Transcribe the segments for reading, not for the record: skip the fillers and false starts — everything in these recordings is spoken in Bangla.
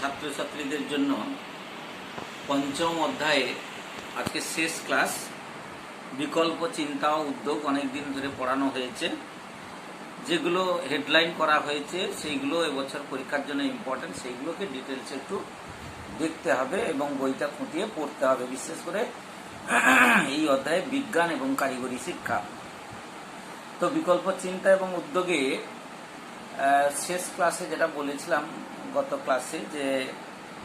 ছাত্রছাত্রীদের জন্য পঞ্চম অধ্যায়ে আজকে শেষ ক্লাস। বিকল্প চিন্তা ও উদ্যোগ অনেক দিন ধরে পড়ানো হয়েছে। যেগুলো হেডলাইন করা হয়েছে সেইগুলো এবছর পরীক্ষার জন্য ইম্পর্টেন্ট, সেইগুলোকে ডিটেলস একটু দেখতে হবে এবং বইটা খুঁটিয়ে পড়তে হবে। বিশেষ করে এই অধ্যায়ে বিজ্ঞান এবং কারিগরি শিক্ষা। তো বিকল্প চিন্তা এবং উদ্যোগে শেষ ক্লাসে যেটা বলেছিলাম গত ক্লাসে, যে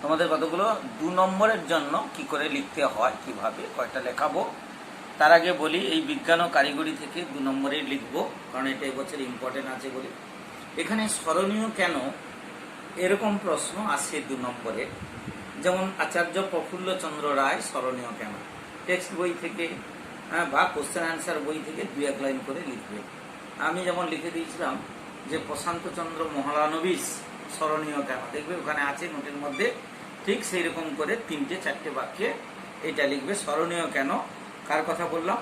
তোমাদের কতগুলো 2 নম্বরের জন্য কি করে লিখতে হয়, কিভাবে কয়টা লেখাবো। তার আগে বলি, এই বিজ্ঞান ও কারিগরি থেকে 2 নম্বরেই লিখবো, কারণ এটা এবছর ইম্পর্টেন্ট আছে বলে। এখানে স্মরণীয় কেন এরকম প্রশ্ন আসে 2 নম্বরে। যেমন আচার্য প্রফুল্লচন্দ্র রায় স্মরণীয় কেন, টেক্সট বই থেকে বা কোশ্চেন অ্যান্সার বই থেকে 2-1 লাইন করে লিখবে। আমি যেমন লিখে দিয়েছিলাম যে প্রশান্তচন্দ্র মহলানবিশ স্মরণীয় কেন, দেখবে ওখানে আছে নোটের মধ্যে, ঠিক সেই রকম করে 3-4টে বাক্যে এটা লিখবে। স্মরণীয় কেন, কার কথা বললাম?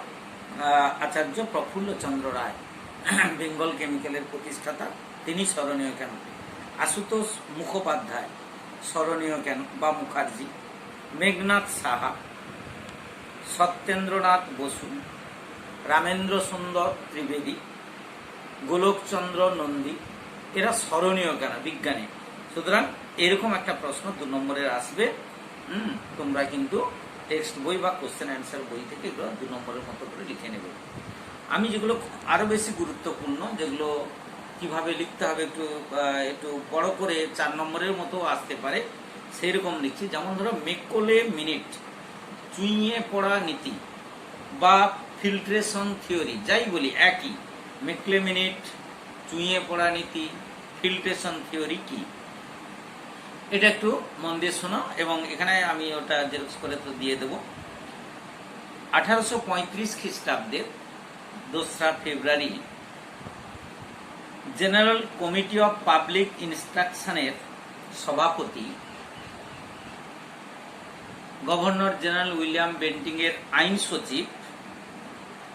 আচার্য প্রফুল্লচন্দ্র রায়, বেঙ্গল কেমিক্যালের প্রতিষ্ঠাতা, তিনি স্মরণীয় কেন। আশুতোষ মুখোপাধ্যায় স্মরণীয় কেন বা মুখার্জি। মেঘনাথ সাহা, সত্যেন্দ্রনাথ বসু, রামেন্দ্র সুন্দর ত্রিবেদী, গোলকচন্দ্র নন্দী, এরা স্মরণীয় কেন বিজ্ঞানে। সুতরাং এরকম একটা প্রশ্ন 2 নম্বরের আসবে। তোমরা কিন্তু টেক্সট বই বা কোশ্চেন অ্যান্সার বই থেকে এগুলো 2 নম্বরের মতো করে লিখে নেবে। আমি যেগুলো আরো বেশি গুরুত্বপূর্ণ, যেগুলো কিভাবে লিখতে হবে একটু বড় করে 4 নম্বরের মতো আসতে পারে, সেই রকম লিখছি। যেমন ধরো মেকলে মিনিট, চুইয়ে পড়া নীতি বা ফিল্ট্রেশন থিওরি, যাই বলি একই। মেকলে মিনিট, চুইয়ে পড়া নীতি, ফিল্ট্রেশন থিওরি কি, এটা একটু মন দিয়ে শোনো। এবং এখানে আমি ওটা জেরক্স করে তো দিয়ে দেব। 1835 খ্রিস্টাব্দের 2রা ফেব্রুয়ারি জেনারেল কমিটি অফ পাবলিক ইনস্ট্রাকশনের সভাপতি গভর্নর জেনারেল উইলিয়াম বেন্টিং এর আইন সচিব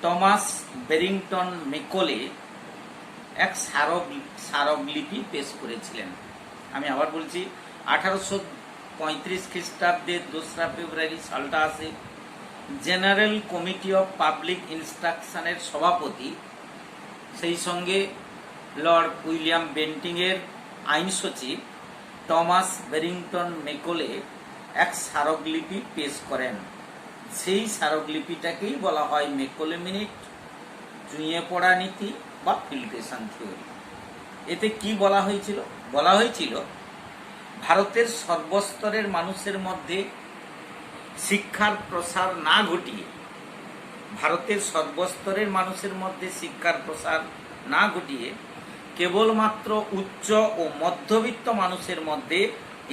টমাস বেরিংটন মেকলে এক স্মারকলিপি পেশ করেছিলেন। আমি আবার বলছি, 1835 খ্রিস্টাব্দে 2রা ফেব্রুয়ারি সালটা আসে। জেনারেল কমিটি অফ পাবলিক ইনস্ট্রাকশনের সভাপতি, সেই সঙ্গে লর্ড উইলিয়াম বেন্টিং এর আইন সচিব টমাস বেরিংটন মেকলে এক স্মারকলিপি পেশ করেন। সেই স্মারকলিপিটাকেই বলা হয় মেকলে মিনিট, চুইয়ে পড়া নীতি বা ফিল্ট্রেশন থিওরি। এতে কি বলা হয়েছিল? বলা হয়েছিল ভারতের সর্বস্তরের মানুষের মধ্যে শিক্ষার প্রসার না ঘটিয়ে, ভারতের সর্বস্তরের মানুষের মধ্যে শিক্ষার প্রসার না ঘটিয়ে কেবলমাত্র উচ্চ ও মধ্যবিত্ত মানুষের মধ্যে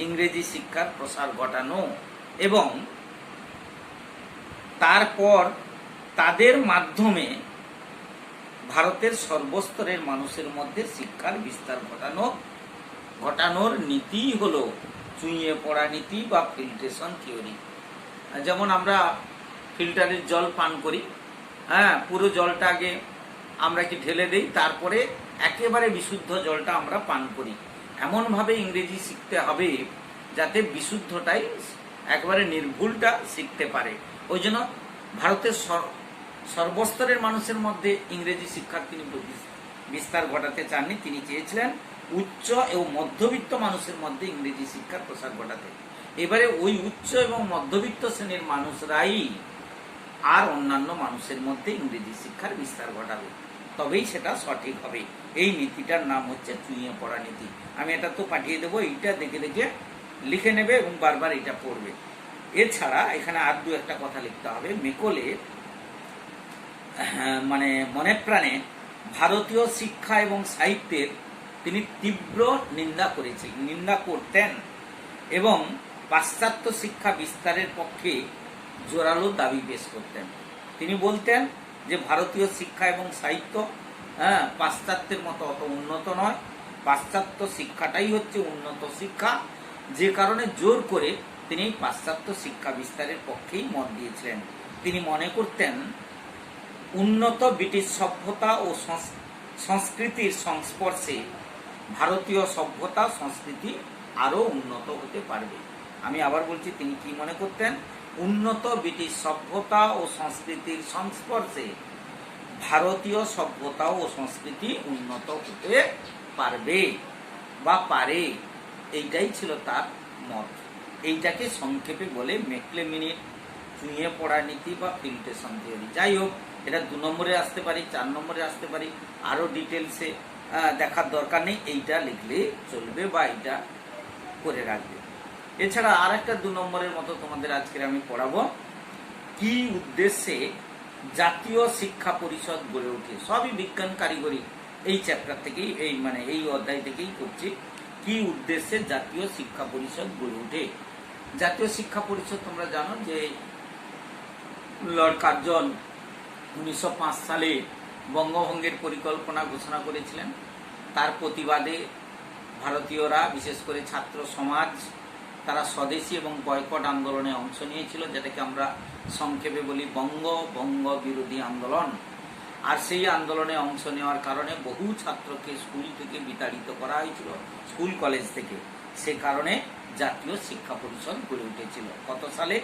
ইংরেজি শিক্ষার প্রসার ঘটানো এবং তারপর তাদের মাধ্যমে ভারতের সর্বস্তরের মানুষের মধ্যে শিক্ষার বিস্তার ঘটানোর নীতি হলো চুইয়ে পড়া নীতি বা ফিল্ট্রেশন থিওরি। যেমন আমরা ফিল্টারের জল পান করি, পুরো জলটা আগে আমরা কি ঢেলে দেই, তারপরে একেবারে বিশুদ্ধ জলটা আমরা পান করি। এমনভাবে ইংরেজি শিখতে হবে যাতে বিশুদ্ধটাই, একবারে নির্ভুলটা শিখতে পারে। ওই জন্য ভারতের সর্বস্তরের মানুষের মধ্যে ইংরেজি শিক্ষার তিনি বিস্তার ঘটাতে চাননি, তিনি চেয়েছিলেন উচ্চ এবং মধ্যবিত্ত মানুষের মধ্যে ইংরেজি শিক্ষার প্রসার ঘটাতে। এবারে ওই উচ্চ এবং মধ্যবিত্ত শ্রেণীর মানুষরাই আর অন্যান্য মানুষের মধ্যে ইংরেজি শিক্ষার বিস্তার ঘটাবে, তবেই সেটা সঠিক হবে। এই নীতিটার নাম হচ্ছে চুইয়ে পড়া নীতি। আমি এটা তো পাঠিয়ে দেবো, এইটা দেখে দেখে লিখে নেবে এবং বারবার এটা পড়বে। এছাড়া এখানে আর 2-1টা কথা লিখতে হবে। মেকলে মনে প্রাণে ভারতীয় শিক্ষা এবং সাহিত্যের তিনি তীব্র নিন্দা করতেন এবং পাশ্চাত্য শিক্ষা বিস্তারের পক্ষে জোরালো দাবি পেশ করতেন। তিনি বলতেন যে ভারতীয় শিক্ষা এবং সাহিত্য পাশ্চাত্যের মতো অত উন্নত নয়, পাশ্চাত্য শিক্ষাটাই হচ্ছে উন্নত শিক্ষা। যে কারণে জোর করে তিনি পাশ্চাত্য শিক্ষা বিস্তারের পক্ষেই মত দিয়েছিলেন। তিনি মনে করতেন উন্নত ব্রিটিশ সভ্যতা ও সংস্কৃতির সংস্পর্শে ভারতীয় সভ্যতা সংস্কৃতি আরও উন্নত হতে পারবে। আমি আবার বলছি, তিনি কি মনে করতেন? উন্নত ব্রিটিশ সভ্যতা ও সংস্কৃতির সংস্পর্শে ভারতীয় সভ্যতা ও সংস্কৃতি উন্নত হতে পারবে বা পারে, এইটাই ছিল তার মত। এইটাকে সংক্ষেপে বলে ম্যাকলেমিনের চুঁয়ে পড়া নীতি বা ফিল্ট্রেশন থিওরি। যাই হোক, এটা 2 নম্বরে আসতে পারি, 4 নম্বরে আসতে পারি, আরও ডিটেলসে দেখার দরকার নেই, এইটা লিখলে চলবে বা এইটা করে রাখবে। এছাড়া আর একটা 2 নম্বরের মতো তোমাদের আজকের আমি পড়াবো, কি উদ্দেশ্যে জাতীয় শিক্ষা পরিষদ গড়ে ওঠে। সবই বিজ্ঞান কারিগরি এই চ্যাপ্টার থেকেই, এই অধ্যায় থেকেই করছি। কি উদ্দেশ্যে জাতীয় শিক্ষা পরিষদ গড়ে ওঠে। জাতীয় শিক্ষা পরিষদ তোমরা জানো যে লর্ড কার্জন 1905 সালে বঙ্গভঙ্গের পরিকল্পনা ঘোষণা করেছিলেন। তার প্রতিবাদে ভারতীয়রা, বিশেষ করে ছাত্র সমাজ, তারা স্বদেশী এবং বয়কট আন্দোলনে অংশ নিয়েছিল, যেটাকে আমরা সংক্ষেপে বলি বঙ্গ বিরোধী আন্দোলন। আর সেই আন্দোলনে অংশ নেওয়ার কারণে বহু ছাত্রকে স্কুল থেকে বিতাড়িত করা হয়েছিল, স্কুল কলেজ থেকে। সে কারণে জাতীয় শিক্ষা পরিষদ গড়ে উঠেছিল। কত সালে?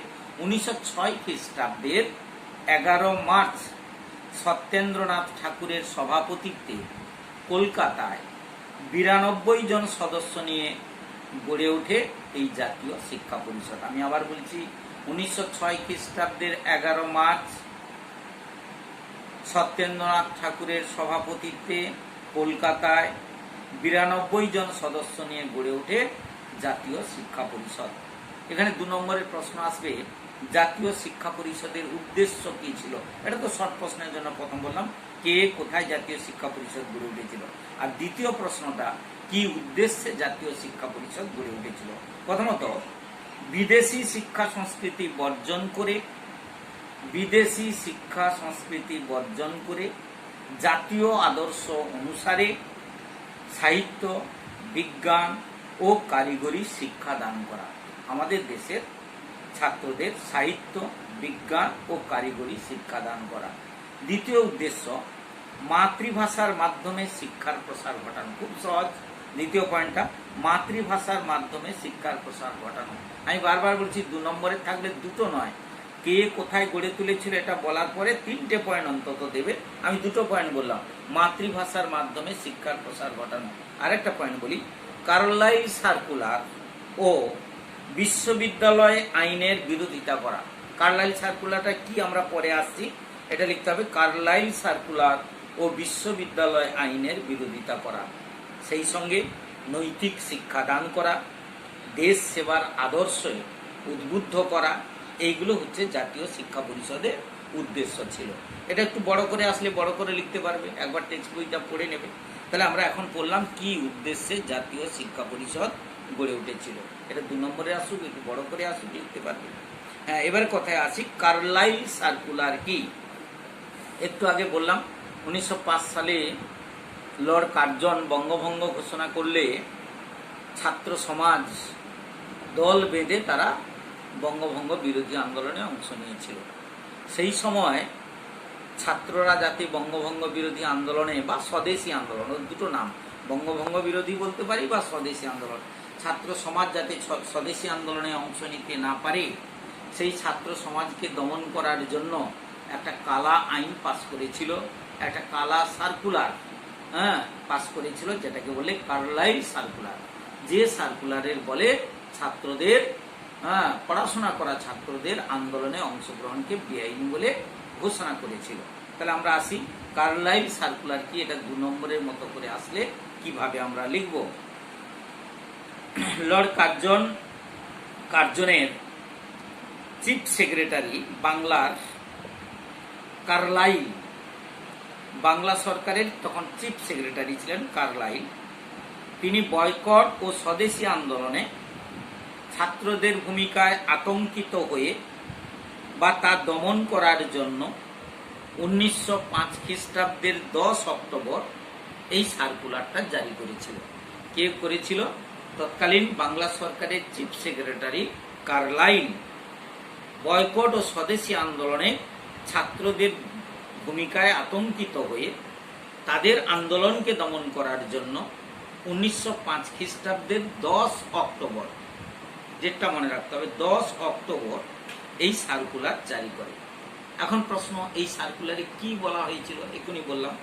1906 খ্রিস্টাব্দের 11 মার্চ সত্যেন্দ্রনাথ ঠাকুরের সভাপতিত্বে কলকাতায় 92 জন সদস্য নিয়ে গড়ে ওঠে এই জাতীয় শিক্ষা পরিষদ। আমি আবার বলছি, 1906 খ্রিস্টাব্দের 11 মার্চ সত্যেন্দ্রনাথ ঠাকুরের সভাপতিত্বে কলকাতায় 92 জন সদস্য নিয়ে গড়ে ওঠে জাতীয় শিক্ষা পরিষদ। এখানে 2 নম্বরের প্রশ্ন আসবে, জাতীয় শিক্ষা পরিষদের উদ্দেশ্য কি ছিল। এটা তো শর্ট প্রশ্নের জন্য প্রথম বললাম, কে কোথায় জাতীয় শিক্ষা পরিষদ গড়ে উঠেছিল। আর দ্বিতীয় প্রশ্নটা, কি উদ্দেশ্যে জাতীয় শিক্ষা পরিষদ গড়ে উঠেছিল। প্রথমত, বিদেশি শিক্ষা সংস্কৃতি বর্জন করে জাতীয় আদর্শ অনুসারে সাহিত্য, বিজ্ঞান ও কারিগরি শিক্ষা দান করা। আমাদের দেশের ছাত্রদের সাহিত্য, বিজ্ঞান ও কারিগরি শিক্ষা দান করা। দ্বিতীয় উদ্দেশ্য, মাতৃভাষার মাধ্যমে শিক্ষার প্রসার ঘটানো। খুব সহজ দ্বিতীয় পয়েন্টটা, মাতৃভাষার মাধ্যমে শিক্ষার প্রসার ঘটানো। আমি বারবার বলছি, 2 নম্বরে থাকলে 2টো নয়, কে কোথায় গড়ে তুলেছিল এটা বলার পরে 3টে পয়েন্ট অন্তত দেবে। আমি 2টো পয়েন্ট বললাম, মাতৃভাষার মাধ্যমে শিক্ষার প্রসার ঘটানো। আরেকটা পয়েন্ট বলি, কার্লাইল সার্কুলার ও বিশ্ববিদ্যালয় আইনের বিরোধিতা করা। কার্লাইল সার্কুলারটা কি আমরা পরে আসছি, এটা লিখতে হবে, কার্লাইল সার্কুলার ও বিশ্ববিদ্যালয় আইনের বিরোধিতা করা। সেই সঙ্গে নৈতিক শিক্ষা দান করা, দেশ সেবার আদর্শে উদ্বুদ্ধ করা, এইগুলো হচ্ছে জাতীয় শিক্ষা পরিষদের উদ্দেশ্য ছিল। এটা একটু বড় করে আসলে বড় করে লিখতে পারবে, একবার টেক্সট বইটা পড়ে নেবে। তাহলে আমরা এখন পড়লাম কি উদ্দেশ্যে জাতীয় শিক্ষা পরিষদ গড়ে উঠেছিল। এটা 2 নম্বরে আসুক, একটু বড় করে আসুক, লিখতে পারবে। হ্যাঁ, এবার কথায় আসি, কার্লাইল সার্কুলার কি। একটু আগে বললাম 1905 সালে লর্ড কার্জন বঙ্গভঙ্গ ঘোষণা করলে ছাত্র সমাজ দল বেঁধে তারা বঙ্গভঙ্গ বিরোধী আন্দোলনে অংশ নিয়েছিল। সেই সময় ছাত্ররা যাতে বঙ্গভঙ্গ বিরোধী আন্দোলনে বা স্বদেশী আন্দোলন, ওর 2টো নাম, বঙ্গভঙ্গ বিরোধী বলতে পারি বা স্বদেশী আন্দোলন, ছাত্র সমাজ যাতে স্বদেশী আন্দোলনে অংশ নিতে না পারে, সেই ছাত্র সমাজকে দমন করার জন্য একটা কালা আইন পাস করেছিল, একটা কালা সার্কুলার পাস করেছিল, যেটাকে বলে কার্লাইল সার্কুলার। যে সার্কুলারের বলে ছাত্রদের, পড়াশোনা করা ছাত্রদের আন্দোলনে অংশগ্রহণকে বেআইনি বলে ঘোষণা করেছিল। তাহলে আমরা আসি, কার্লাইল সার্কুলার কি, এটা 2 নম্বরের মতো করে আসলে কিভাবে আমরা লিখব। লর্ড কার্জনের চিফ সেক্রেটারি বাংলার কার্লাইল, বাংলা সরকারের তখন চিফ সেক্রেটারি ছিলেন কার্লাইল। তিনি বয়কট ও স্বদেশী আন্দোলনে ছাত্রদের ভূমিকায় আতঙ্কিত হয়ে বা তা দমন করার জন্য 1905 খ্রিস্টাব্দের 10 অক্টোবর এই সার্কুলারটা জারি করেছিল। কে করেছিল? তৎকালীন বাংলা সরকারের চিফ সেক্রেটারি কার্লাইল। বয়কট ও স্বদেশী আন্দোলনে ছাত্রদের ভূমিকায় আতঙ্কিত হয়ে তাদের আন্দোলনকে দমন করার জন্য 1905 খ্রিস্টাব্দের 10 অক্টোবর, ডেটটা মনে রাখতে হবে, 10 অক্টোবর এই সার্কুলার জারি করে। এখন প্রশ্ন, এই সার্কুলারে কি বলা হয়েছিল? এখনই বললাম,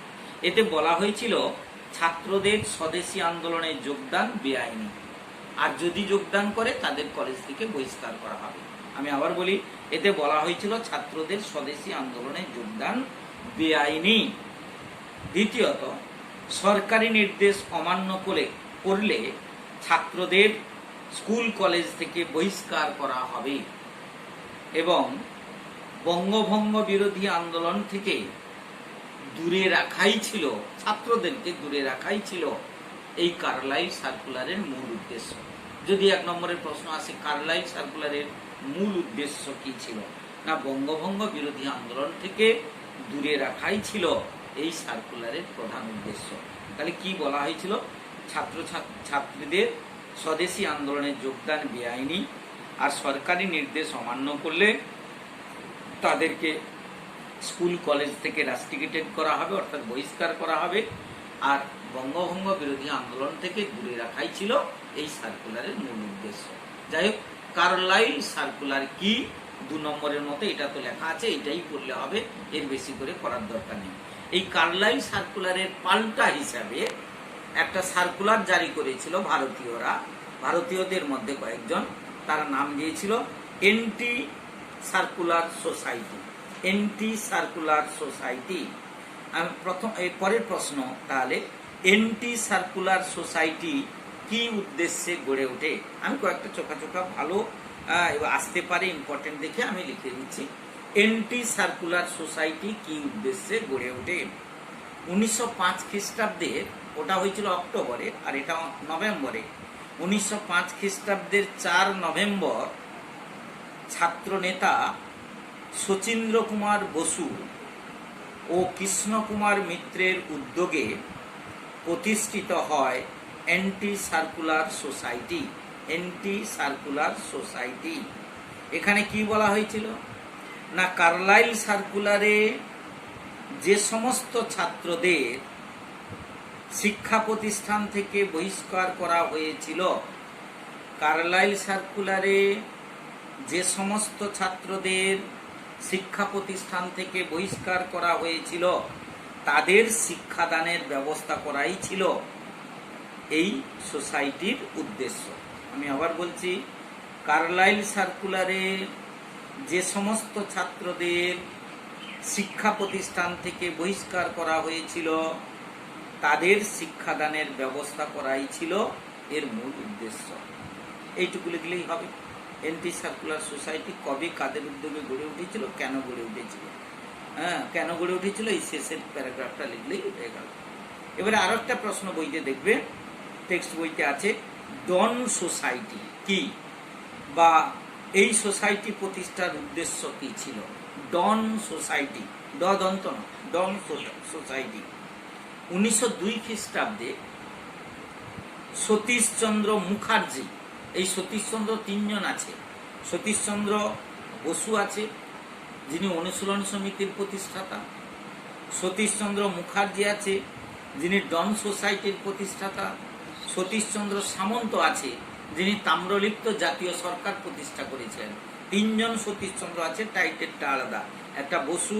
এতে বলা হয়েছিল ছাত্রদের স্বদেশী আন্দোলনে যোগদান বেআইনি, আর যদি যোগদান করে তাদের কলেজ থেকে বহিষ্কার করা হবে। আমি আবার বলি, এতে বলা হয়েছিল ছাত্রদের স্বদেশী আন্দোলনে যোগদান বেআইনি। দ্বিতীয়ত, সরকারি নির্দেশ অমান্য করলে ছাত্রদের স্কুল কলেজ থেকে বহিষ্কার করা হবে এবং বঙ্গভঙ্গ বিরোধী আন্দোলন থেকে দূরে রাখাই ছিল, ছাত্রদেরকে দূরে রাখাই ছিল এই কার্লাইল সার্কুলারের মূল উদ্দেশ্য। যদি 1 নম্বরের প্রশ্ন আসে, কার্লাইল সার্কুলারের মূল উদ্দেশ্য কি ছিল? না, বঙ্গভঙ্গ বিরোধী আন্দোলন থেকে দূরে রাখাই ছিল এই সার্কুলারের প্রধান উদ্দেশ্য। তাহলে কি বলা হয়েছিল? ছাত্রীদের স্বদেশী আন্দোলনে যোগদান বেআইনি, আর সরকারি নির্দেশ অমান্য করলে তাদেরকে স্কুল কলেজ থেকে রাস্টিকেটেড করা হবে, অর্থাৎ বহিষ্কার করা হবে, আর বঙ্গভঙ্গ বিরোধী আন্দোলন থেকে দূরে রাখাই ছিল এই সার্কুলারের মূল উদ্দেশ্য। যাই হোক, কার্লাইল সার্কুলার কি 2 নম্বরের মতো এটা তো লেখা আছে, এটাই পড়লে হবে, এর বেশি করে করার দরকার নেই। এই কার্লাইল সার্কুলারের পাল্টা হিসাবে একটা সার্কুলার জারি করেছিল ভারতীয়দের মধ্যে কয়েকজন, তারা নাম দিয়েছিল anti circular society. Anti circular society. আমি পরের প্রশ্ন, তাহলে এন্টি সার্কুলার সোসাইটি কি উদ্দেশ্যে গড়ে ওঠে? আমি কয়েকটা চোখা ভালো আসতে পারে ইম্পর্টেন্ট দেখে আমি লিখে দিচ্ছি। এন্টি সার্কুলার সোসাইটি কি উদ্দেশ্যে গড়ে ওঠে? 1905 খ্রিস্টাব্দের, ওটা হয়েছিল অক্টোবরে আর এটা নভেম্বরে। 1905 খ্রিস্টাব্দের 4 নভেম্বর ছাত্র নেতা শচীন্দ্র কুমার বসু ও কৃষ্ণ কুমার মিত্রের উদ্যোগে প্রতিষ্ঠিত হয় anti circular society. Anti circular society, এখানে কি বলা হয়েছিল? না, কার্লাইল সার্কুলারে যে সমস্ত ছাত্রদের শিক্ষা প্রতিষ্ঠান থেকে বহিষ্কার করা হয়েছিল, কার্লাইল সার্কুলারে যে সমস্ত ছাত্রদের শিক্ষা প্রতিষ্ঠান থেকে বহিষ্কার করা হয়েছিল তাদের শিক্ষাদানের ব্যবস্থা করাই ছিল এই সোসাইটির উদ্দেশ্য। আমি আবার বলছি, কার্লাইল সার্কুলারে যে সমস্ত ছাত্রদের শিক্ষা প্রতিষ্ঠান থেকে বহিষ্কার করা হয়েছিল তাদের শিক্ষাদানের ব্যবস্থা করাই ছিল এর মূল উদ্দেশ্য। এইটুকু লিখলেই হবে। এন্টি সার্কুলার সোসাইটি কবে কাদের উদ্যোগে গড়ে উঠেছিল, কেন গড়ে উঠেছিল, কেন গড়ে উঠেছিল, এই শেষের প্যারাগ্রাফটা লিখলেই হয়ে গেল। এবারে আরো একটা প্রশ্ন বইতে দেখবে, টেক্সট বইতে আছে, ডন সোসাইটি কি, বা এই সোসাইটি প্রতিষ্ঠার উদ্দেশ্য কি ছিল? ডন সোসাইটি, দন্ত না, ডন সোসাইটি। 1902 খ্রিস্টাব্দে সতীশচন্দ্র মুখার্জি, এই সতীশচন্দ্র 3 জন আছে, সতীশচন্দ্র বসু আছে যিনি অনুশীলন সমিতির প্রতিষ্ঠাতা, সতীশচন্দ্র মুখার্জি আছে যিনি ডন সোসাইটির প্রতিষ্ঠাতা, সতীশচন্দ্র সামন্ত আছে যিনি তাম্রলিপ্ত জাতীয় সরকার প্রতিষ্ঠা করেছিলেন। 3 জন সতীশচন্দ্র আছে, টাইটেলটা আলাদা, একটা বসু,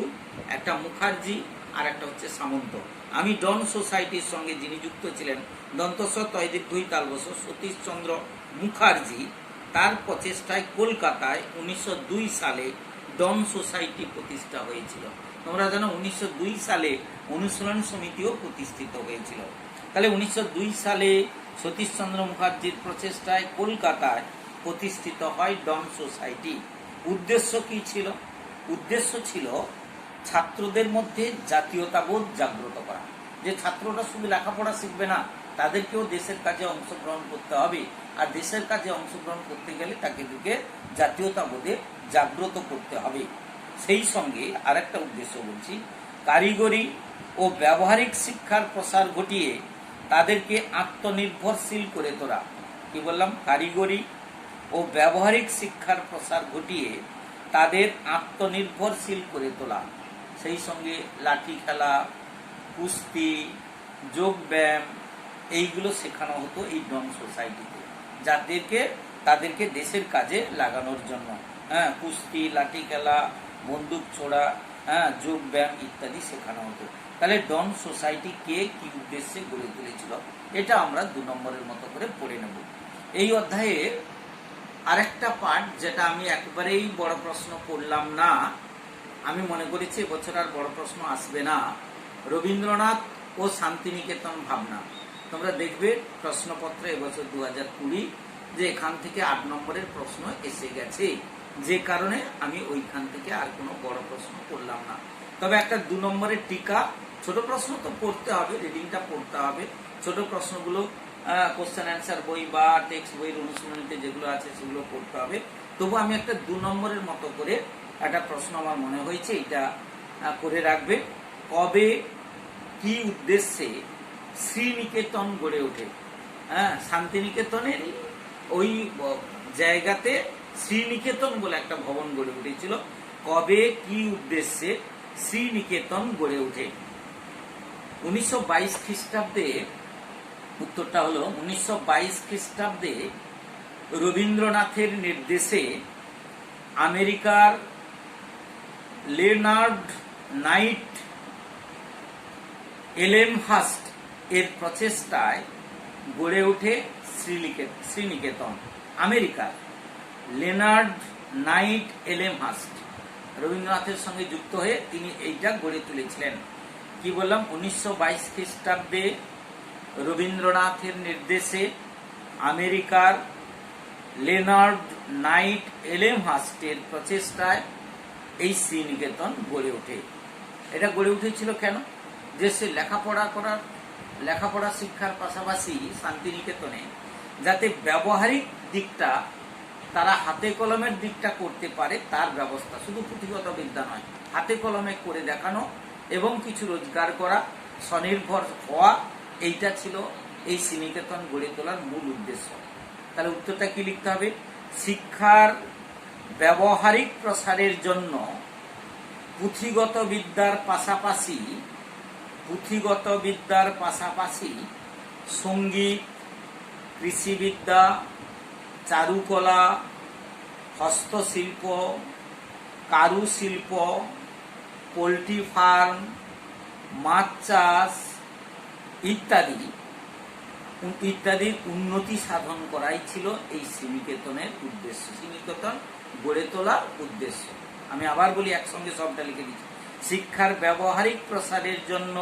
একটা মুখার্জি, আর একটা হচ্ছে সামন্ত। আমি ডন সোসাইটির সঙ্গে যিনি যুক্ত ছিলেন, দন্তস্ব তয়দির 2 তালবস সতীশচন্দ্র মুখার্জি, তার প্রচেষ্টায় কলকাতায় 1902 সালে ডন সোসাইটি প্রতিষ্ঠা হয়েছিল। তোমরা জানো 1902 সালে অনুশীলন সমিতিও প্রতিষ্ঠিত হয়েছিল। তাহলে 1902 সালে সতীশচন্দ্র মুখার্জির প্রচেষ্টায় কলকাতায় প্রতিষ্ঠিত হয় ডন সোসাইটি। উদ্দেশ্য কি ছিল? উদ্দেশ্য ছিল ছাত্রদের মধ্যে জাতীয়তাবোধ জাগ্রত করা, যে ছাত্ররা শুধু লেখাপড়া শিখবে না, তাদেরকেও দেশের কাজে অংশগ্রহণ করতে হবে, আর দেশের কাজে অংশগ্রহণ করতে গেলে তাদেরকে জাতীয়তাবোধে জাগ্রত করতে হবে। সেই সঙ্গে আরেকটা উদ্দেশ্য বলছি, কারিগরি ও ব্যবহারিক শিক্ষার প্রসার ঘটিয়ে তাদেরকে আত্মনির্ভরশীল করে তোলা। কি বললাম? কারিগরি ও ব্যবহারিক শিক্ষার প্রসার ঘটিয়ে তাদের আত্মনির্ভরশীল করে তোলা। সেই সঙ্গে লাঠি খেলা, কুস্তি, যোগব্যায়াম, এইগুলো শেখানো হতো এই ডন সোসাইটিতে, যাদেরকে তাদেরকে দেশের কাজে লাগানোর জন্য। হ্যাঁ, কুস্তি, লাঠি খেলা, বন্দুক ছোড়া, হ্যাঁ, যোগ ব্যায়াম ইত্যাদি শেখানো হতো। তাহলে ডন সোসাইটি কে কি উদ্দেশ্যে গড়ে তুলেছিল এটা আমরা 2 নম্বরের মতো করে পড়ে নেব। এই অধ্যায়ে আরেকটা পার্ট যেটা আমি একবারেই বড় প্রশ্ন করলাম না, আমি মনে করেছি এবছর আর বড় প্রশ্ন আসবে না, রবীন্দ্রনাথ ও শান্তিনিকেতন ভাবনা। তোমরা দেখবে প্রশ্নপত্র এবছর 2020 যে এখান থেকে 8 নম্বরের প্রশ্ন এসে গেছে, যে কারণে আমি ওইখান থেকে আর কোনো বড় প্রশ্ন করলাম না। তবে একটা 2 নম্বরের টিকা, ছোট প্রশ্ন তো পড়তে হবে, রিডিংটা পড়তে হবে, ছোট প্রশ্নগুলো কোশ্চেন অ্যান্সার বই বা টেক্সট বইয়ের অনুশীলনীতে যেগুলো আছে সেগুলো পড়তে হবে। তবু আমি একটা 2 নম্বরের মতো করে একটা প্রশ্ন আমার মনে হয়েছে, এটা করে রাখবে। কবে কি উদ্দেশ্যে শ্রীনিকেতন গড়ে ওঠে? হ্যাঁ, শান্তিনিকেতনের ওই জায়গাতে শ্রীনিকেতন বলে একটা ভবন গড়ে উঠেছিল। কবে কি উদ্দেশ্যে শ্রীনিকেতন গড়ে ওঠে? 1922 খ্রিস্টাব্দে। উত্তরটা হলো 1922 খ্রিস্টাব্দে রবীন্দ্রনাথের নির্দেশে আমেরিকার লেনার্ড নাইট এলেমহার্স্ট এর প্রচেষ্টায় গড়ে ওঠে শ্রীনিকেতন। আমেরিকার লেনার্ড নাইট এলেমহার্স্ট রবীন্দ্রনাথের সঙ্গে যুক্ত হয়ে তিনি এইটা গড়ে তুলেছিলেন। কি বললাম? 1922 খ্রিস্টাব্দে রবীন্দ্রনাথের নির্দেশে আমেরিকার লেনার্ড নাইট এলেমহার্স্টের প্রচেষ্টায় এই শ্রীনিকেতন গড়ে ওঠে। এটা গড়ে উঠেছিল কেন? যে সে লেখাপড়া শিক্ষার পাশাপাশি শান্তিনিকেতনে যাতে ব্যবহারিক দিকটা, তারা হাতে কলমের দিকটা করতে পারে তার ব্যবস্থা, শুধু পুঁথিগত বিদ্যা নয়, হাতে কলমে করে দেখানো এবং কিছু রোজগার করা, স্বনির্ভর হওয়া, এইটা ছিল এই শ্রীনিকেতন গড়ে তোলার মূল উদ্দেশ্য। তাহলে উত্তরটা কি লিখতে হবে? শিক্ষার ব্যবহারিক প্রসারের জন্য পুঁথিগত বিদ্যার পাশাপাশি সঙ্গীত, কৃষিবিদ্যা, চারুকলা, হস্তশিল্প, কারুশিল্প, পোল্ট্রি ফার্ম, মাছ চাষ ইত্যাদির উন্নতি সাধন করাই ছিল এই শ্রীনিকেতনের উদ্দেশ্য, শ্রীনিকেতন গড়ে তোলার উদ্দেশ্য। আমি আবার বলি, একসঙ্গে সবটা লিখে দিচ্ছি। শিক্ষার ব্যবহারিক প্রসারের জন্য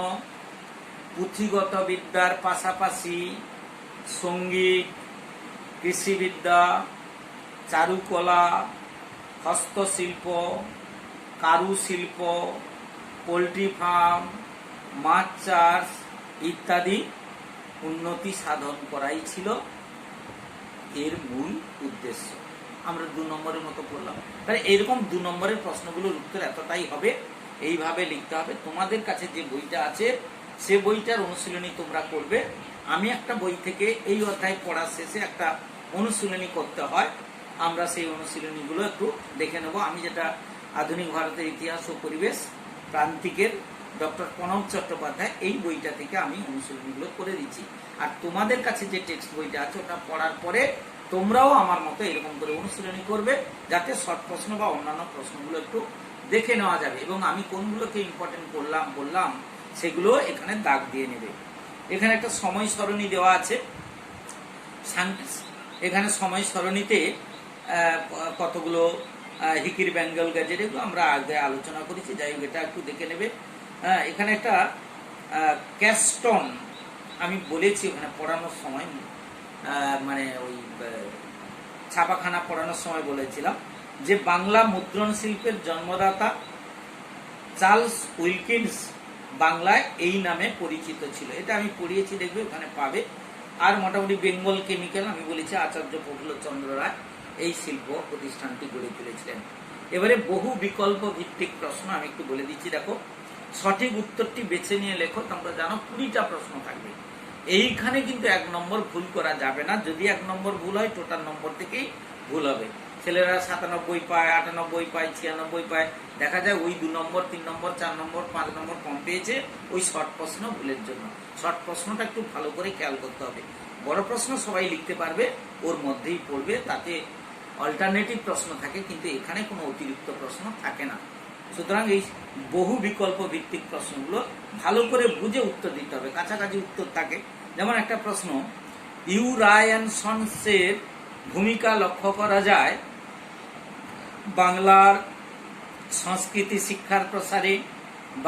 পুঁথিগত বিদ্যার পাশাপাশি সঙ্গীত, কৃষিবিদ্যা, চারুকলা, হস্তশিল্প, কারুশিল্প, পোল্ট্রি ফার্ম, মাছ চাষ ইত্যাদি উন্নতি সাধন করাই ছিল এর মূল উদ্দেশ্য। আমরা 2 নম্বরের মতো পড়লাম। তাহলে এরকম 2 নম্বরের প্রশ্নগুলোর উত্তর এতটাই হবে, এইভাবে লিখতে হবে। তোমাদের কাছে যে বইটা আছে সে বইটার অনুশীলনী তোমরা করবে। আমি একটা বই থেকে এই অধ্যায় পড়ার শেষে একটা অনুশীলনী করতে হয়, আমরা সেই অনুশীলনীগুলো একটু দেখে নেব। আমি যেটা আধুনিক ভারতের ইতিহাস ও পরিবেশ প্রান্তিকের ডক্টর প্রণব চট্টোপাধ্যায় এই বইটা থেকে আমি অনুশীলনীগুলো করে দিচ্ছি। আর তোমাদের কাছে যে টেক্সট বইটা আছে ওটা পড়ার পরে তোমরাও আমার মতো এরকম করে অনুশীলনী করবে, যাতে শর্ট প্রশ্ন বা অন্যান্য প্রশ্নগুলো একটু দেখে নেওয়া যাবে, এবং আমি কোনগুলোকে ইম্পর্টেন্ট বললাম সেগুলো এখানে দাগ দিয়ে নেবে। এখানে একটা সময় সরণি দেওয়া আছে। এখানে সময় সরণিতে কতগুলো হিকির বেঙ্গল গ্যাজেট, এগুলো আমরা আগে আলোচনা করেছি, যাই হোক এটা একটু দেখে নেবে। এখানে একটা ক্যাস্টন আমি বলেছি ওখানে পড়ানোর সময়, মানে ওই ছাপাখানা পড়ানোর সময় বলেছিলাম যে বাংলা মুদ্রণ শিল্পের জন্মদাতা চার্লস উইলকিন্স বাংলায় এই নামে পরিচিত ছিল। এটা আমি পড়িয়েছি, দেখবে ওখানে পাবে। আর মোটামুটি বেঙ্গল কেমিক্যাল আমি বলেছি আচার্য প্রফুল্লচন্দ্র রায় এই শিল্প প্রতিষ্ঠানটি গড়ে তুলেছিলেন। এবারে বহু বিকল্প ভিত্তিক প্রশ্ন আমি একটু বলে দিচ্ছি, দেখো। সঠিক উত্তরটি বেছে নিয়ে লেখো। তোমরা জানো 20টা প্রশ্ন থাকবে, এইখানে কিন্তু 1 নম্বর ভুল করা যাবে না। যদি 1 নম্বর ভুল হয় টোটাল নম্বর থেকেই ভুল হবে। ছেলেরা 97 পায়, 98 পায়, 96 পায়, দেখা যায় ওই 2 নম্বর 3 নম্বর 4 নম্বর 5 নম্বর কম পেয়েছে ওই শর্ট প্রশ্ন ভুলের জন্য। শর্ট প্রশ্নটা একটু ভালো করে খেয়াল করতে হবে। বড় প্রশ্ন সবাই লিখতে পারবে, ওর মধ্যেই পড়বে, তাতে অল্টারনেটিভ প্রশ্ন থাকে, কিন্তু এখানে কোনো অতিরিক্ত প্রশ্ন থাকে না। সুতরাং এই বহু বিকল্প ভিত্তিক প্রশ্নগুলো ভালো করে বুঝে উত্তর দিতে হবে, কাছাকাছি উত্তর থাকে। যেমন একটা প্রশ্ন, ইউরায়ানসনের ভূমিকা লক্ষ্য করা যায় বাংলার সংস্কৃতি শিক্ষার প্রসারে,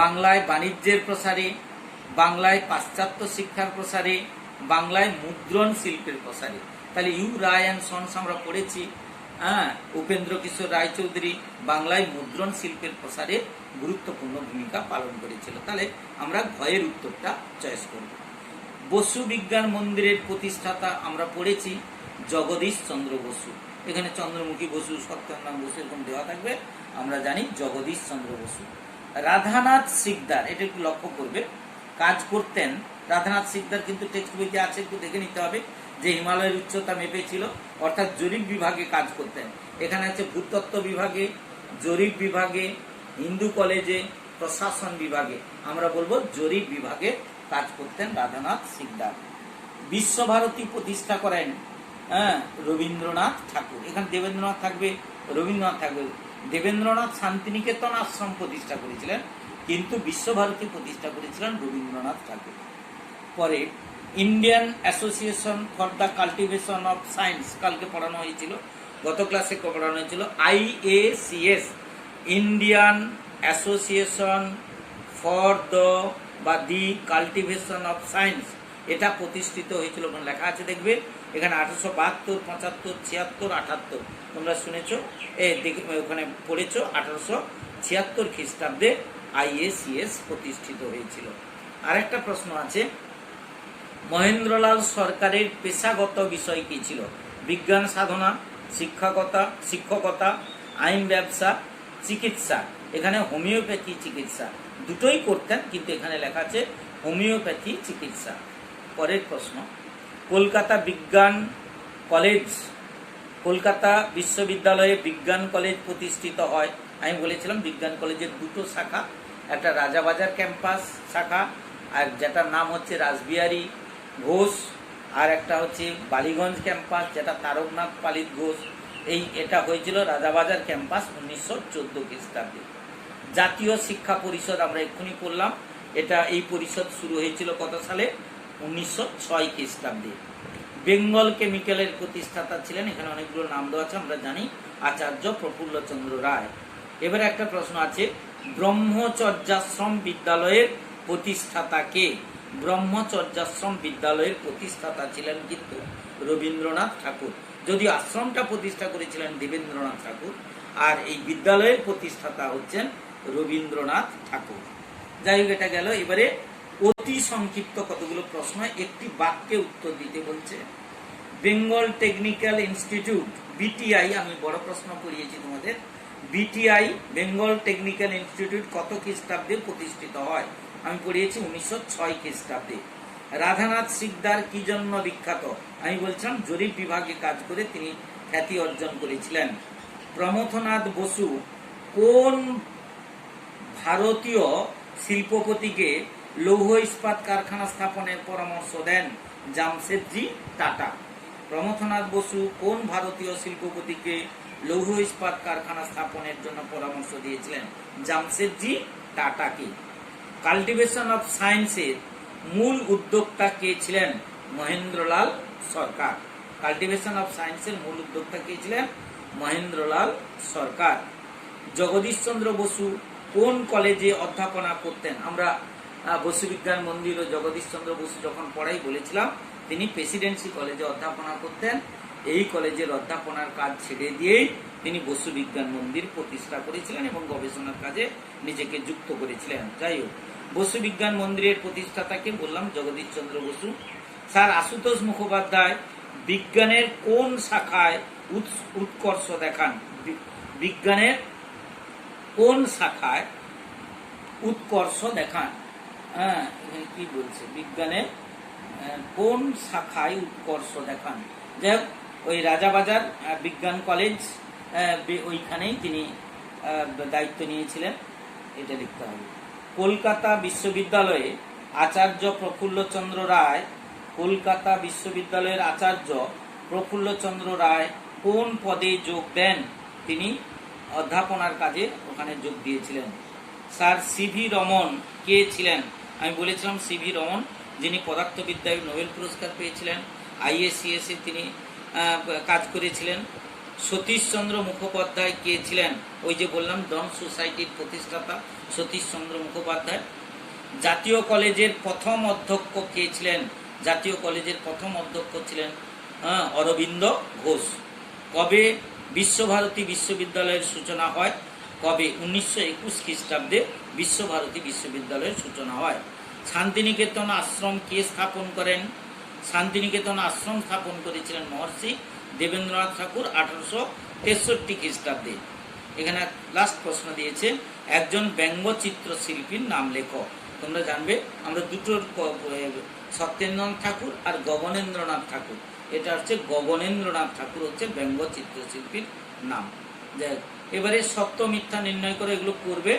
বাংলায় বাণিজ্যের প্রসারে, বাংলায় পাশ্চাত্য শিক্ষার প্রসারে, বাংলায় মুদ্রণ শিল্পের প্রসারে। তাহলে ইউরায়ানসন্স আমরা পড়েছি, উপেন্দ্র কিশোর রায়চৌধুরী বাংলায় মুদ্রণ শিল্পের প্রসারে গুরুত্বপূর্ণ ভূমিকা পালন করেছিল। তাহলে আমরা ঘয়ের উত্তরটা চয়েস করব। বসু বিজ্ঞান মন্দিরের প্রতিষ্ঠাতা আমরা পড়েছি জগদীশ চন্দ্র বসু। এখানে চন্দ্রমুখী বসু, সত্যেন্দ্রনাথ বসু এরকম দেওয়া থাকবে, আমরা জানি জগদীশ চন্দ্র বসু। রাধানাথ সিকদার, এটা একটু লক্ষ্য করবে, কাজ করতেন রাধানাথ সিকদার, কিন্তু টেক্সট বইতে আছে, একটু দেখে নিতে হবে, যে হিমালয়ের উচ্চতা মেপেছিল, অর্থাৎ জরিপ বিভাগে কাজ করতেন। এখানে আছে ভূতত্ত্ব বিভাগে, জরিপ বিভাগে, হিন্দু কলেজে, প্রশাসন বিভাগে, আমরা বলবো জরিপ বিভাগে কাজ করতেন রাধানাথ সিকদার। বিশ্বভারতী প্রতিষ্ঠা করেন রবীন্দ্রনাথ ঠাকুর। এখানে দেবেন্দ্রনাথ থাকবে, রবীন্দ্রনাথ থাকবে। দেবেন্দ্রনাথ শান্তিনিকেতন আশ্রম প্রতিষ্ঠা করেছিলেন, কিন্তু বিশ্বভারতী প্রতিষ্ঠা করেছিলেন রবীন্দ্রনাথ ঠাকুর। পরে Indian association for the cultivation of science, কালকে পড়ানো হয়েছিল, গত ক্লাসে পড়ানো হয়েছিল, IACS, Indian association for the cultivation of science, এটা প্রতিষ্ঠিত হয়েছিল, লেখা আছে দেখবে এখানে 1872, 75, 76, 78, তোমরা শুনেছো, ওখানে পড়েছো 1876 খ্রিস্টাব্দে IACS প্রতিষ্ঠিত হয়েছিল। আরেকটা প্রশ্ন আছে, মহেন্দ্রলাল সরকারের পেশাগত বিষয় কি ছিল? বিজ্ঞান সাধনা, শিক্ষকতা, আইন ব্যবসা, চিকিৎসা। এখানে হোমিওপ্যাথি চিকিৎসা, দুটোই করতেন, কিন্তু এখানে লেখা আছে হোমিওপ্যাথি চিকিৎসা। পরের প্রশ্ন, কলকাতা বিশ্ববিদ্যালয়ে বিজ্ঞান কলেজ প্রতিষ্ঠিত হয়। আমি বলেছিলাম বিজ্ঞান কলেজের দুটো শাখা, একটা রাজাবাজার ক্যাম্পাস শাখা, আর যেটার নাম হচ্ছে রাসবিহারী ঘোষ, আর একটা হচ্ছে বালিগঞ্জ ক্যাম্পাস, যেটা তারকনাথ পালিত ঘোষ। এটা হয়েছিল রাজাবাজার ক্যাম্পাস 1914 খ্রিস্টাব্দে। জাতীয় শিক্ষা পরিষদ আমরা এক্ষুনি পড়লাম, এই পরিষদ শুরু হয়েছিল কত সালে? 1906 খ্রিস্টাব্দে। বেঙ্গল কেমিক্যালের প্রতিষ্ঠাতা ছিলেন, এখানে অনেকগুলো নাম দেওয়া আছে, আমরা জানি আচার্য প্রফুল্লচন্দ্র রায়। এবারে একটা প্রশ্ন আছে, ব্রহ্মচর্যাশ্রম বিদ্যালয়ের প্রতিষ্ঠাতা কে? ব্রহ্মচর্যাশ্রম বিদ্যালয়ের প্রতিষ্ঠাতা ছিলেন কিন্তু রবীন্দ্রনাথ ঠাকুর, যদিও আশ্রমটা প্রতিষ্ঠা করেছিলেন দেবেন্দ্রনাথ ঠাকুর, আর এই বিদ্যালয়ের প্রতিষ্ঠাতা হচ্ছেন রবীন্দ্রনাথ ঠাকুর। যাই হোক, এটা গেল। এবারে অতি সংক্ষিপ্ত কতগুলো প্রশ্ন, একটি বাক্যে উত্তর দিতে বলছে। বেঙ্গল টেকনিক্যাল ইনস্টিটিউট, BTI, আমি বড় প্রশ্ন করিয়েছি তোমাদের, BTI বেঙ্গল টেকনিক্যাল ইনস্টিটিউট কত খ্রিস্টাব্দে প্রতিষ্ঠিত হয়? আমি পড়িয়েছি 1906 খ্রিস্টাব্দে। রাধানাথ সিকদার কি জন্য বিখ্যাত? আমি বলছিলাম জরিপ বিভাগে কাজ করে তিনি খ্যাতি অর্জন করেছিলেন। প্রমথনাথ বসু কোন ভারতীয় শিল্পপতিকে লৌহ ইস্পাত কারখানা স্থাপনের পরামর্শ দেন? জামশেদজি টাটা। প্রমথনাথ বসু কোন ভারতীয় শিল্পপতিকে লৌহ ইস্পাত কারখানা স্থাপনের জন্য পরামর্শ দিয়েছিলেন? জামশেদজি টাটাকে। কাল্টিভেশন অফ সায়েন্সের মূল উদ্যোক্তা কে ছিলেন? মহেন্দ্রলাল সরকার। কাল্টিভেশন অফ সায়েন্সের মূল উদ্যোক্তা কে ছিলেন? মহেন্দ্রলাল সরকার। জগদীশ চন্দ্র বসু কোন কলেজে অধ্যাপনা করতেন? আমরা বসু বিজ্ঞান মন্দির ও জগদীশ চন্দ্র বসু যখন পড়াই বলেছিলাম তিনি প্রেসিডেন্সি কলেজে অধ্যাপনা করতেন। এই কলেজের অধ্যাপনার কাজ ছেড়ে দিয়েই তিনি বসু বিজ্ঞান মন্দির প্রতিষ্ঠা করেছিলেন এবং গবেষণার কাজে নিজেকে যুক্ত করেছিলেন। যাই হোক, বসু বিজ্ঞান মন্দিরের প্রতিষ্ঠাতাকে বললাম জগদীশ চন্দ্র বসু। স্যার আশুতোষ মুখোপাধ্যায় বিজ্ঞানের কোন শাখায় উৎকর্ষ দেখান? বিজ্ঞানের কোন শাখায় উৎকর্ষ দেখান? কি বলছে, বিজ্ঞানের কোন শাখায় উৎকর্ষ দেখান? যাই হোক, ওই রাজাবাজার বিজ্ঞান কলেজ ওইখানেই তিনি দায়িত্ব নিয়েছিলেন, এটা লিখতে হবে। কলকাতা বিশ্ববিদ্যালয়ে আচার্য প্রফুল্লচন্দ্র রায়, কলকাতা বিশ্ববিদ্যালয়ের আচার্য প্রফুল্লচন্দ্র রায় কোন পদে যোগ দেন? তিনি অধ্যাপনার কাজে ওখানে যোগ দিয়েছিলেন। স্যার সিভি রমন কে ছিলেন? আমি বলেছিলাম সিভি রমন, যিনি পদার্থবিদ্যায় নোবেল পুরস্কার পেয়েছিলেন, IACS এ তিনি কাজ করেছিলেন। সতীশচন্দ্র মুখোপাধ্যায় কে ছিলেন? ওই যে বললাম ডন সোসাইটির প্রতিষ্ঠাতা সতীশচন্দ্র মুখোপাধ্যায়। জাতীয় কলেজের প্রথম অধ্যক্ষ কে ছিলেন? জাতীয় কলেজের প্রথম অধ্যক্ষ ছিলেন অরবিন্দ ঘোষ। কবে বিশ্বভারতী বিশ্ববিদ্যালয়ের সূচনা হয়? কবে? 1921 খ্রিস্টাব্দে বিশ্বভারতী বিশ্ববিদ্যালয়ের সূচনা হয়। শান্তিনিকেতন আশ্রম কে স্থাপন করেন? শান্তিনিকেতন আশ্রম স্থাপন করেছিলেন মহর্ষি দেবেন্দ্রনাথ ঠাকুর 1863 খ্রিস্টাব্দে। এখানে লাস্ট প্রশ্ন দিয়েছে, একজন ব্যঙ্গচিত্র শিল্পীর নাম লেখো। তোমরা জানবে আমরা দুটোর, সত্যেন্দ্রনাথ ঠাকুর আর গগনেন্দ্রনাথ ঠাকুর, এটা হচ্ছে গগনেন্দ্রনাথ ঠাকুর হচ্ছে ব্যঙ্গচিত্র শিল্পীর নাম। যাই এবারে সত্য মিথ্যা নির্ণয় করে এগুলো করবে।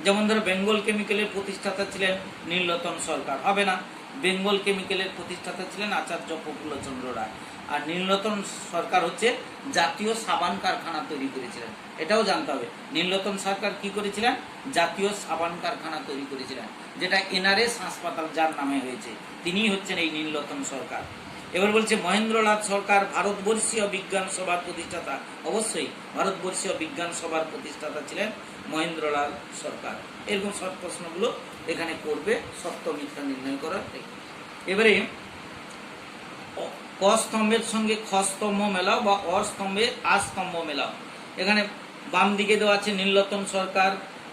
যেমন ধরো বেঙ্গল কেমিক্যালের প্রতিষ্ঠাতা ছিলেন নীলরতন সরকার, হবে না। বেঙ্গল কেমিক্যালের প্রতিষ্ঠাতা ছিলেন আচার্য প্রফুল্লচন্দ্র রায়, আর নীলরতন সরকার হচ্ছে জাতীয় সাবান কারখানা তৈরি করেছিলেন, এটাও জানতে হবে। নীলরতন সরকার কি করেছিলেন? জাতীয় সাবান কারখানা তৈরি করেছিলেন, যেটা NRS হাসপাতাল যার নামে হয়েছে, তিনিই হচ্ছেন এই নীলরতন সরকার। এবার বলছে মহেন্দ্রনাথ সরকার ভারতবর্ষীয় বিজ্ঞান সভার প্রতিষ্ঠাতা। অবশ্যই ভারতবর্ষীয় বিজ্ঞান সভার প্রতিষ্ঠাতা ছিলেন মহেন্দ্রলাল সরকার। এরকম সব প্রশ্নগুলো এখানে করবে সত্য মিথ্যা নির্ণয় করার। এবারে ক স্তম্ভের সঙ্গে খ স্তম্ভ মেলাও বা অ স্তম্ভে আ স্তম্ভ মেলাও। এখানে বাম দিকে দেওয়া আছে নীলরতন সরকার,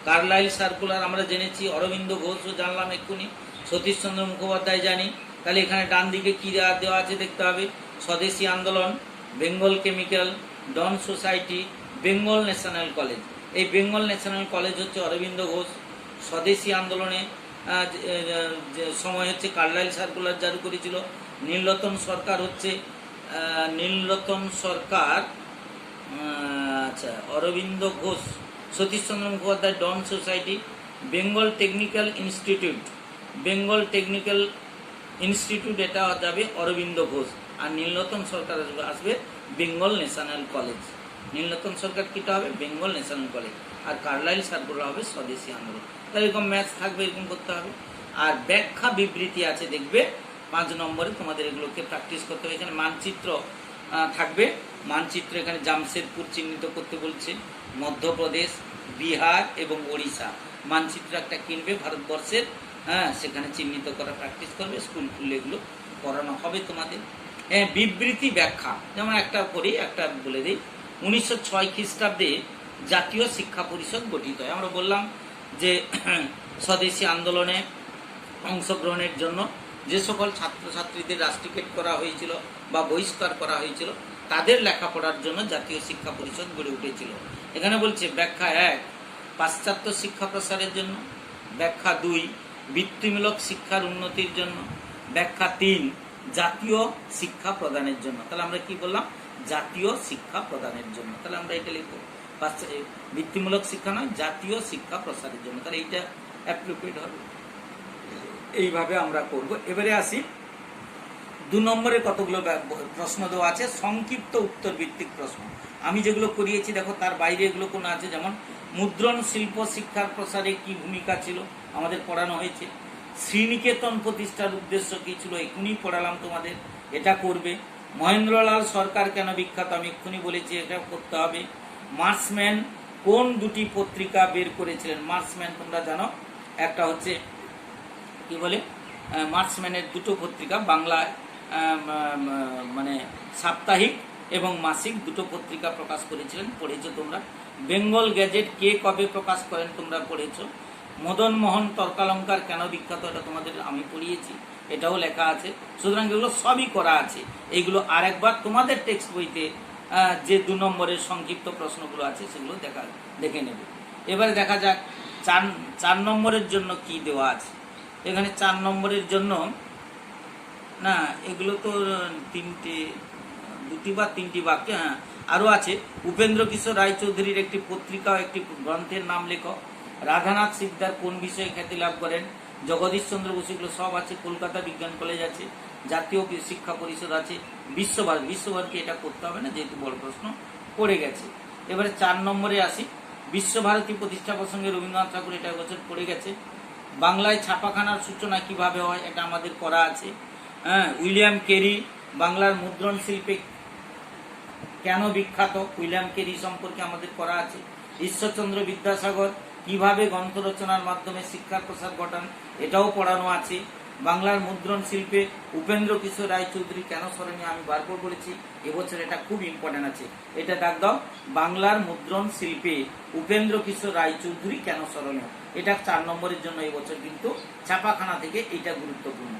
কার্লাইল সার্কুলার আমরা জেনেছি, অরবিন্দ ঘোষও জানলাম এক্ষুনি, সতীশচন্দ্র মুখোপাধ্যায় জানি। তাহলে এখানে ডান দিকে কী দেওয়া আছে দেখতে হবে, স্বদেশী আন্দোলন, বেঙ্গল কেমিক্যাল, ডন সোসাইটি, বেঙ্গল ন্যাশনাল কলেজ। এই বেঙ্গল ন্যাশনাল কলেজ হচ্ছে অরবিন্দ ঘোষ। স্বদেশী আন্দোলনে সময় হচ্ছে কার্লাইল সার্কুলার জারি করেছিল। নীলরতন সরকার হচ্ছে আচ্ছা অরবিন্দ ঘোষ, সতীশচন্দ্র মুখোপাধ্যায় ডন সোসাইটি। বেঙ্গল টেকনিক্যাল ইনস্টিটিউট এটা যাবে অরবিন্দ ঘোষ, আর নীলরতন সরকার আসবে বেঙ্গল ন্যাশনাল কলেজ। নীলরতন সরকার কিটা হবে? বেঙ্গল ন্যাশনাল কলেজ, আর কার্লাইল সার্কুলার হবে স্বদেশী আন্দোলন। তাহলে এরকম ম্যাথস থাকবে, এরকম করতে হবে। আর ব্যাখ্যা বিবৃতি আছে দেখবে 5 নম্বরে, তোমাদের এগুলোকে প্র্যাকটিস করতে হবে। এখানে মানচিত্র থাকবে, মানচিত্র এখানে জামশেদপুর চিহ্নিত করতে বলছে, মধ্যপ্রদেশ, বিহার এবং ওড়িশা। মানচিত্র একটা কিনবে ভারতবর্ষের, সেখানে চিহ্নিত করা প্র্যাকটিস করবে, স্কুল খুললে এগুলো পড়ানো হবে তোমাদের। বিবৃতি ব্যাখ্যা, যেমন একটা করি, একটা বলে দিই। 1906 খ্রিস্টাব্দে জাতীয় শিক্ষা পরিষদ গঠিত হয়। আমরা বললাম যে স্বদেশী আন্দোলনে অংশগ্রহণের জন্য যে সকল ছাত্রছাত্রীদের রাস্ট্রিকেট করা হয়েছিল বা বহিষ্কার করা হয়েছিল, তাদের লেখাপড়ার জন্য জাতীয় শিক্ষা পরিষদ গড়ে উঠেছিল। এখানে বলছে ব্যাখ্যা 1 পাশ্চাত্য শিক্ষা প্রসারের জন্য, ব্যাখ্যা 2 বৃত্তিমূলক শিক্ষার উন্নতির জন্য, ব্যাখ্যা 3 জাতীয় শিক্ষা প্রদানের জন্য। তাহলে আমরা কি বললাম? জাতীয় শিক্ষা প্রদানের জন্য। তাহলে আমরা এটা লিখবো, বৃত্তিমূলক শিক্ষা নয়, জাতীয় শিক্ষা প্রসারের জন্য। তাহলে এইটা অ্যাপ্রোপ্রিয়েট হবে, এইভাবে আমরা করব। এবারে আসি 2 নম্বরে কতগুলো প্রশ্ন দেওয়া আছে, সংক্ষিপ্ত উত্তর ভিত্তিক প্রশ্ন। আমি যেগুলো করিয়েছি দেখো তার বাইরে এগুলো কোনো আছে, যেমন মুদ্রণ শিল্প শিক্ষার প্রসারে কি ভূমিকা ছিল, আমাদের পড়ানো হয়েছে। শ্রীনিকেতন প্রতিষ্ঠার উদ্দেশ্য কী ছিল, এক্ষুনি পড়ালাম তোমাদের, এটা করবে। মহেন্দ্রলাল সরকার কেন বিখ্যাত, আমি এক্ষুনি বলেছি, এটা করতে হবে। মার্সম্যান কোন 2টি পত্রিকা বের করেছিলেন? মার্সম্যান তোমরা জানো, একটা হচ্ছে কি বলে, মার্সম্যানের 2টো পত্রিকা, বাংলায় মানে সাপ্তাহিক এবং মাসিক 2টো পত্রিকা প্রকাশ করেছিলেন, পড়েছো তোমরা। বেঙ্গল গ্যাজেট কে কবে প্রকাশ করেন, তোমরা পড়েছো। মদন মোহন তর্কালঙ্কার কেন বিখ্যাত, এটা তোমাদের আমি পড়িয়েছি, এটাও লেখা আছে। সুতরাং এগুলো সবই করা আছে, এইগুলো আর একবার তোমাদের টেক্সট বইতে যে 2 নম্বরের সংক্ষিপ্ত প্রশ্নগুলো আছে সেগুলো দেখে নেবে। এবারে দেখা যাক 4 নম্বরের জন্য কি দেওয়া আছে। এখানে 4 নম্বরের জন্য না, এগুলো তো 2টি বা 3টি বাক্য, আরও আছে উপেন্দ্র কিশোর রায়চৌধুরীর একটি পত্রিকা ও একটি গ্রন্থের নাম লেখো। রাধানাথ সিকদার কোন বিষয়ে খ্যাতি লাভ করেন? জগদীশ চন্দ্র বসু, এগুলো সব আছে। কলকাতা বিজ্ঞান কলেজ আছে, জাতীয় শিক্ষা পরিষদ আছে, বিশ্বভারতী এটা করতে হবে না যেহেতু বড় প্রশ্ন পড়ে গেছে। এবারে 4 নম্বরে আসি। বিশ্বভারতী প্রতিষ্ঠা প্রসঙ্গে রবীন্দ্রনাথ ঠাকুর এটা বছর পড়ে গেছে। বাংলায় ছাপাখানার সূচনা কিভাবে হয় এটা আমাদের করা আছে। হ্যাঁ, উইলিয়াম কেরি বাংলার মুদ্রণ শিল্পে কেন বিখ্যাত? উইলিয়াম কেরি সম্পর্কে আমাদের করা আছে। ঈশ্বরচন্দ্র বিদ্যাসাগর কিভাবে গ্রন্থ রচনার মাধ্যমে শিক্ষার প্রসার ঘটান এটাও পড়ানো আছে। বাংলার মুদ্রণ শিল্পে উপেন্দ্র কিশোর রায়চৌধুরী কেন স্মরণীয়? আমি বারবার বলেছি, এবছর এটা খুব ইম্পর্টেন্ট আছে। এটা ডাক দাও, বাংলার মুদ্রণ শিল্পে উপেন্দ্র কিশোর রায়চৌধুরী কেন স্মরণীয়। এটা 4 নম্বরের জন্য এবছর কিন্তু ছাপাখানা থেকে এটা গুরুত্বপূর্ণ।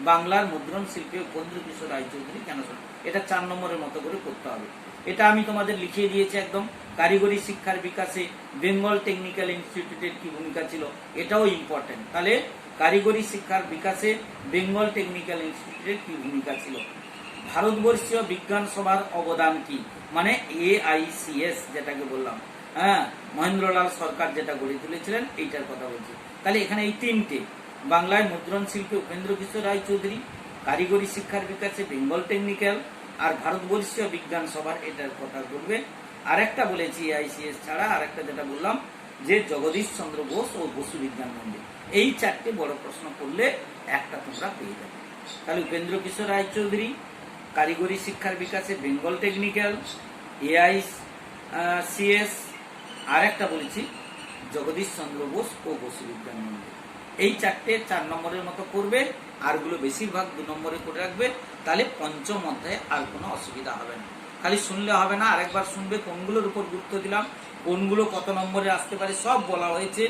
বাংলার মুদ্রণ শিল্পে উপেন্দ্র কিশোর রায়চৌধুরী কেন স্মরণীয়, এটা 4 নম্বরের মতো করে করতে হবে। এটা আমি তোমাদের লিখিয়ে দিয়েছি একদম। কারিগরি শিক্ষার বিকাশে বেঙ্গল টেকনিক্যাল ইনস্টিটিউটের কি ভূমিকা ছিল, এটাও ইম্পর্টেন্ট। তাহলে কারিগরি শিক্ষার বিকাশে বেঙ্গল টেকনিক্যাল ইনস্টিটিউটের কি ভূমিকা ছিল। ভারতবর্ষীয় বিজ্ঞান সভার অবদান কি, মানে AICS যেটাকে বললাম, হ্যাঁ, মহেন্দ্রলাল সরকার যেটা গড়ে তুলেছিলেন এইটার কথা বলছি। তাহলে এখানে এই 3টে, বাংলায় মুদ্রণ শিল্পে উপেন্দ্র কিশোর রায়চৌধুরী, কারিগরি শিক্ষার বিকাশে বেঙ্গল টেকনিক্যাল, আর ভারতবর্ষীয় বিজ্ঞান সভার এটার কথা বলবে। আরেকটা বলেছি AICS ছাড়া, আরেকটা যেটা বললাম যে জগদীশ চন্দ্র বোস ও বসু বিজ্ঞান মন্দির। এই 4টে বড় প্রশ্ন করলে একটা তোমরা পেয়ে যাবে। তাহলে উপেন্দ্র কিশোর রায়চৌধুরী, কারিগরি শিক্ষার বিকাশে বেঙ্গল টেকনিক্যাল, AICS, আর একটা বলেছি জগদীশ চন্দ্র বোস ও বসু বিজ্ঞান মন্দির। এই 4টে 4 নম্বরের মতো করবে, আরগুলো বেশিরভাগ 2 নম্বরে করে রাখবে। তাহলে পঞ্চম অধ্যায়ে আর কোনো অসুবিধা হবে না। খালি শুনলে হবে না, আরেকবার শুনবে কোনগুলোর উপর গুরুত্ব দিলাম, কোনগুলো কত নম্বরে আসতে পারে সব বলা হয়েছে।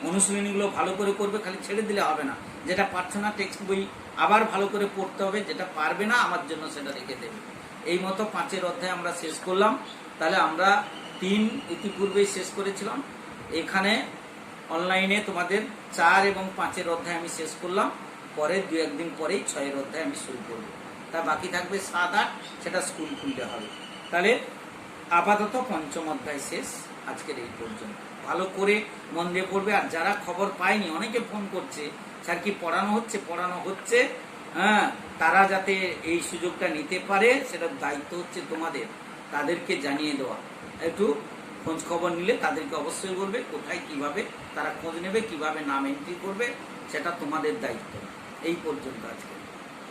অনুশীলনীগুলো ভালো করে করবে, খালি ছেড়ে দিলে হবে না। যেটা পারছো না টেক্সট বই আবার ভালো করে পড়তে হবে, যেটা পারবে না আমার জন্য সেটা রেখে দেবে। এই মতো 5 অধ্যায় আমরা শেষ করলাম। তাহলে আমরা 3 ইতিপূর্বেই শেষ করেছিলাম। এখানে অনলাইনে তোমাদের 4 এবং 5 অধ্যায় আমি শেষ করলাম। পরে 2-1 দিন পরেই 6 অধ্যায় আমি শুরু করবো। তা বাকি থাকবে 7-8, সেটা স্কুল খুলতে হবে। তাহলে আপাতত 5ম অধ্যায় শেষ আজকের এই পর্যন্ত। ভালো করে মন দিয়ে পড়বে। আর যারা খবর পায়নি, অনেকে ফোন করছে স্যার কি পড়ানো হচ্ছে, হ্যাঁ, তারা যাতে এই সুযোগটা নিতে পারে সেটার দায়িত্ব হচ্ছে তোমাদের, তাদেরকে জানিয়ে দেওয়া। একটু খোঁজ খবর নিলে তাদেরকে অবশ্যই বলবে কোথায় কিভাবে তারা খোঁজ নেবে, কিভাবে নাম এন্ট্রি করবে, সেটা তোমাদের দায়িত্ব। এই পর্যন্ত আজকে।